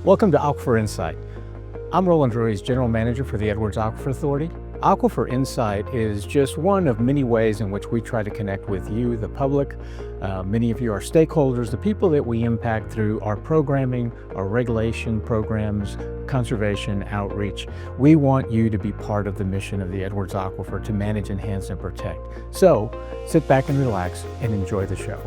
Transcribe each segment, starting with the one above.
Welcome to Aquifer In-Sight. I'm Roland, Ruiz, General Manager for the Edwards Aquifer Authority. Aquifer In-Sight is just one of many ways in which we try to connect with you, the public. Many of you are stakeholders, the people that we impact through our programming, our regulation programs, conservation, outreach. We want you to be part of the mission of the Edwards Aquifer to manage, enhance, and protect. So sit back and relax and enjoy the show.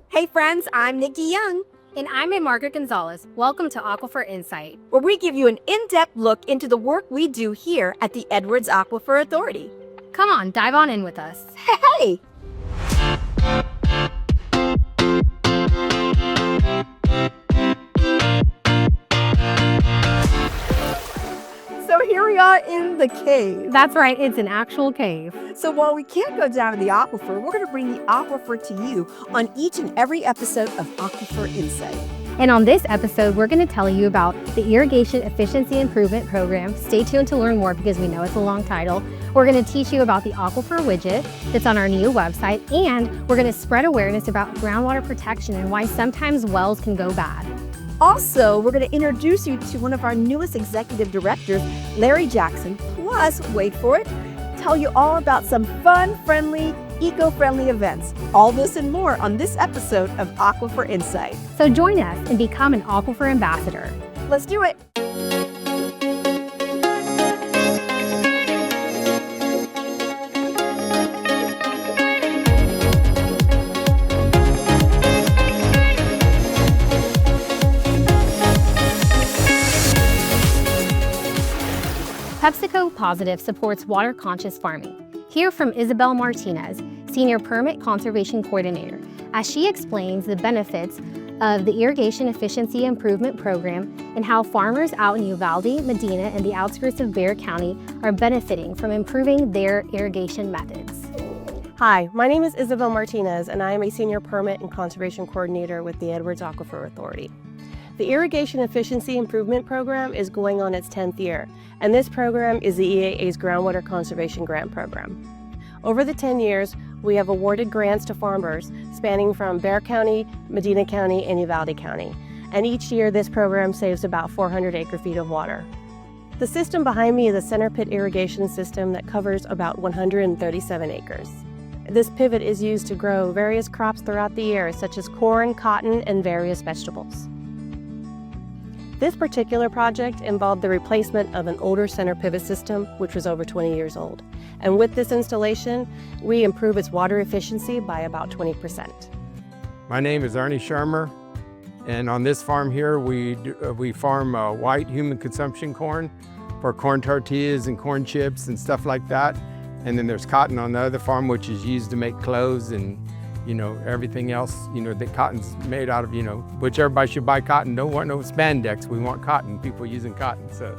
Hey friends, I'm Nikki Young. And I'm Ann-Margaret Gonzalez. Welcome to Aquifer In-Sight, where we give you an in-depth look into the work we do here at the Edwards Aquifer Authority. Come on, dive on in with us. Hey! So here we are in the cave. That's right, it's an actual cave. So while we can't go down to the aquifer, we're going to bring the aquifer to you on each and every episode of Aquifer In-Sight. And on this episode, we're going to tell you about the Irrigation Efficiency Improvement Program. Stay tuned to learn more because we know it's a long title. We're going to teach you about the Aquifer Widget that's on our new website, and we're going to spread awareness about groundwater protection and why sometimes wells can go bad. Also, we're going to introduce you to one of our newest executive directors, Larry Jackson, plus, wait for it, tell you all about some fun, friendly, eco-friendly events. All this and more on this episode of Aquifer In-Sight. So join us and become an Aquifer ambassador. Let's do it. PepsiCo Positive supports water-conscious farming. Hear from Isabel Martinez, Senior Permit Conservation Coordinator, as she explains the benefits of the Irrigation Efficiency Improvement Program and how farmers out in Uvalde, Medina, and the outskirts of Bexar County are benefiting from improving their irrigation methods. Hi, my name is Isabel Martinez, and I am a Senior Permit and Conservation Coordinator with the Edwards Aquifer Authority. The Irrigation Efficiency Improvement Program is going on its 10th year, and this program is the EAA's Groundwater Conservation Grant Program. Over the 10 years, we have awarded grants to farmers spanning from Bexar County, Medina County, and Uvalde County, and each year this program saves about 400 acre-feet of water. The system behind me is a center pit irrigation system that covers about 137 acres. This pivot is used to grow various crops throughout the year, such as corn, cotton, and various vegetables. This particular project involved the replacement of an older center pivot system, which was over 20 years old. And with this installation, we improve its water efficiency by about 20%. My name is Ernie Schirmer, and on this farm here, we farm white human consumption corn for corn tortillas and corn chips and stuff like that. And then there's cotton on the other farm, which is used to make clothes and everything else, that cotton's made out of, which everybody should buy cotton. Don't want no spandex. We want cotton, people using cotton, so.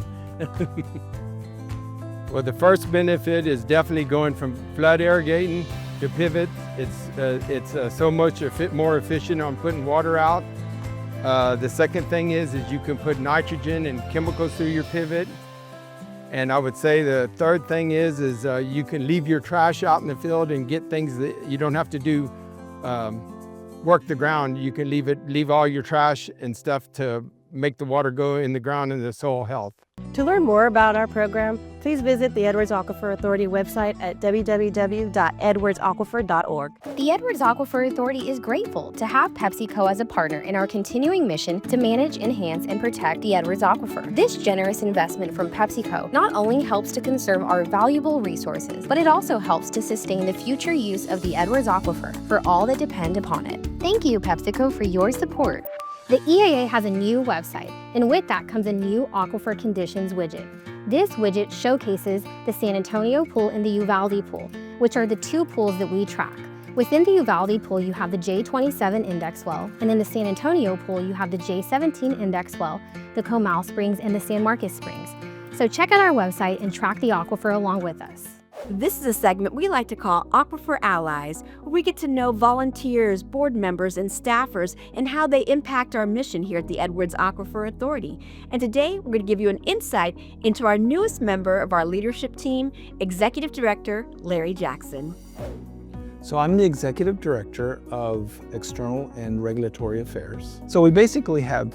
Well, the first benefit is definitely going from flood irrigating to pivot. It's so much more efficient on putting water out. The second thing is you can put nitrogen and chemicals through your pivot. And I would say the third thing is you can leave your trash out in the field and get things that you don't have to do work the ground. You can leave all your trash and stuff to make the water go in the ground and the soil health. To learn more about our program, please visit the Edwards Aquifer Authority website at www.edwardsaquifer.org. The Edwards Aquifer Authority is grateful to have PepsiCo as a partner in our continuing mission to manage, enhance, and protect the Edwards Aquifer. This generous investment from PepsiCo not only helps to conserve our valuable resources, but it also helps to sustain the future use of the Edwards Aquifer for all that depend upon it. Thank you, PepsiCo, for your support. The EAA has a new website, and with that comes a new Aquifer Conditions widget. This widget showcases the San Antonio pool and the Uvalde pool, which are the two pools that we track. Within the Uvalde pool, you have the J27 index well, and in the San Antonio pool, you have the J17 index well, the Comal Springs, and the San Marcos Springs. So check out our website and track the aquifer along with us. This is a segment we like to call Aquifer Allies, where we get to know volunteers, board members, and staffers and how they impact our mission here at the Edwards Aquifer Authority. And today, we're going to give you an insight into our newest member of our leadership team, Executive Director Larry Jackson. So I'm the Executive Director of External and Regulatory Affairs. So we basically have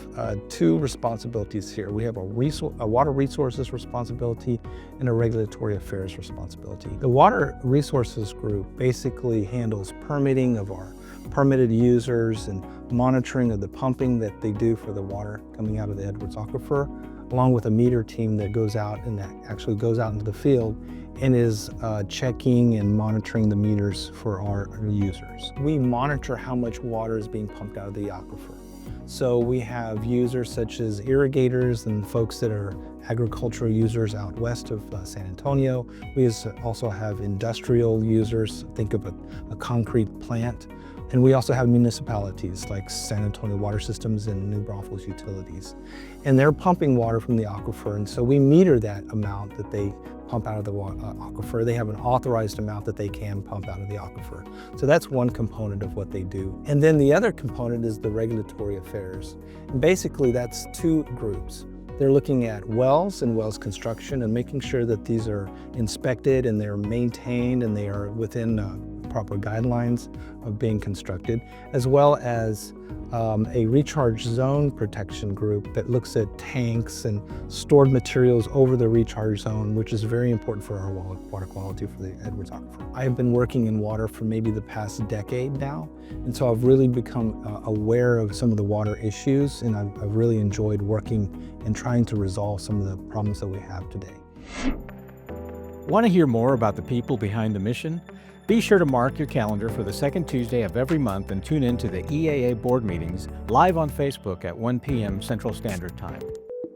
two responsibilities here. We have a water resources responsibility and a regulatory affairs responsibility. The water resources group basically handles permitting of our permitted users and monitoring of the pumping that they do for the water coming out of the Edwards Aquifer, along with a meter team that goes out and that actually goes out into the field and is checking and monitoring the meters for our users. We monitor how much water is being pumped out of the aquifer. So we have users such as irrigators and folks that are agricultural users out west of San Antonio. We also have industrial users, think of a concrete plant. And we also have municipalities like San Antonio Water Systems and New Braunfels Utilities. And they're pumping water from the aquifer, and so we meter that amount that they pump out of the aquifer. They have an authorized amount that they can pump out of the aquifer. So that's one component of what they do. And then the other component is the regulatory affairs. And basically that's two groups. They're looking at wells and wells construction and making sure that these are inspected and they're maintained and they are within proper guidelines of being constructed, as well as a recharge zone protection group that looks at tanks and stored materials over the recharge zone, which is very important for our water quality for the Edwards Aquifer. I have been working in water for maybe the past decade now, and so I've really become aware of some of the water issues, and I've really enjoyed working and trying to resolve some of the problems that we have today. Want to hear more about the people behind the mission? Be sure to mark your calendar for the second Tuesday of every month and tune in to the EAA board meetings live on Facebook at 1 p.m. Central Standard Time.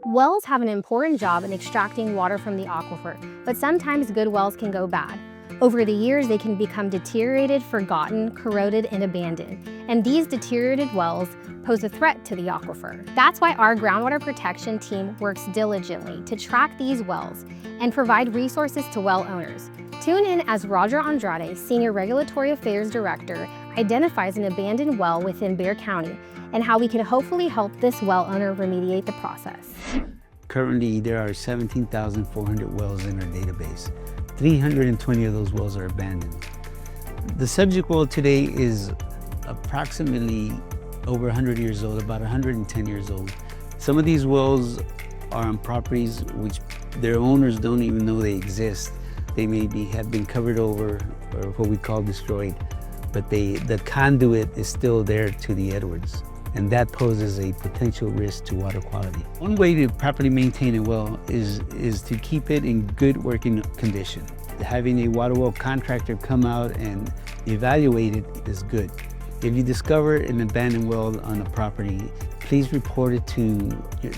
Wells have an important job in extracting water from the aquifer, but sometimes good wells can go bad. Over the years, they can become deteriorated, forgotten, corroded, and abandoned. And these deteriorated wells pose a threat to the aquifer. That's why our groundwater protection team works diligently to track these wells and provide resources to well owners. Tune in as Roger Andrade, Senior Regulatory Affairs Director, identifies an abandoned well within Bexar County and how we can hopefully help this well owner remediate the process. Currently, there are 17,400 wells in our database. 320 of those wells are abandoned. The subject well today is approximately over 100 years old, about 110 years old. Some of these wells are on properties which their owners don't even know they exist. They have been covered over, or what we call destroyed, but the conduit is still there to the Edwards, and that poses a potential risk to water quality. One way to properly maintain a well is to keep it in good working condition. Having a water well contractor come out and evaluate it is good. If you discover an abandoned well on a property, please report it to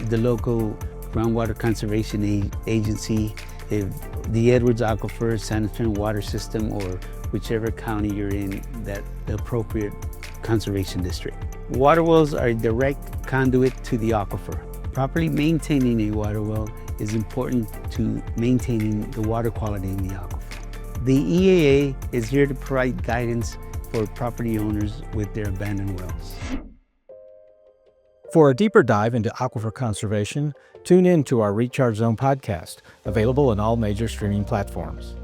the local groundwater conservation agency. If the Edwards Aquifer, San Antonio Water System, or whichever county you're in, that the appropriate conservation district. Water wells are a direct conduit to the aquifer. Properly maintaining a water well is important to maintaining the water quality in the aquifer. The EAA is here to provide guidance for property owners with their abandoned wells. For a deeper dive into aquifer conservation, tune in to our Recharge Zone podcast, available on all major streaming platforms.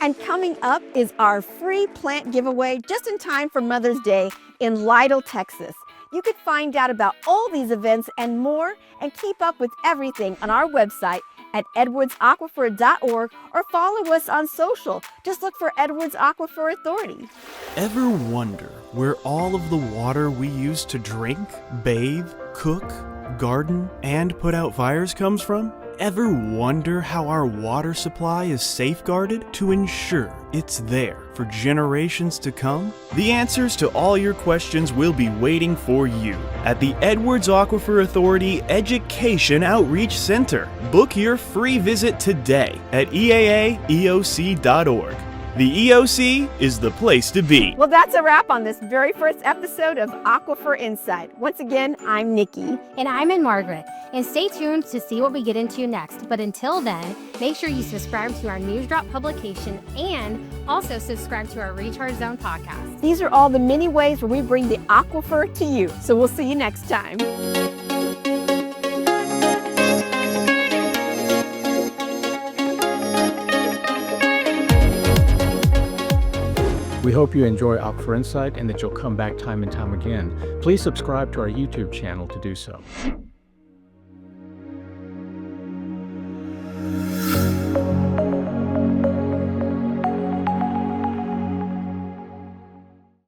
And coming up is our free plant giveaway just in time for Mother's Day in Lytle, Texas. You could find out about all these events and more and keep up with everything on our website at edwardsaquifer.org or follow us on social. Just look for Edwards Aquifer Authority. Ever wonder where all of the water we use to drink, bathe, cook, garden, and put out fires comes from? Ever wonder how our water supply is safeguarded to ensure it's there for generations to come? The answers to all your questions will be waiting for you at the Edwards Aquifer Authority Education Outreach Center. Book your free visit today at eaaeoc.org. The EOC is the place to be. Well, that's a wrap on this very first episode of Aquifer In-Sight. Once again, I'm Nikki. And I'm Ann-Margaret. And stay tuned to see what we get into next. But until then, make sure you subscribe to our News Drop publication and also subscribe to our Recharge Zone podcast. These are all the many ways where we bring the aquifer to you. So we'll see you next time. We hope you enjoy Aquifer In-Sight and that you'll come back time and time again. Please subscribe to our YouTube channel to do so.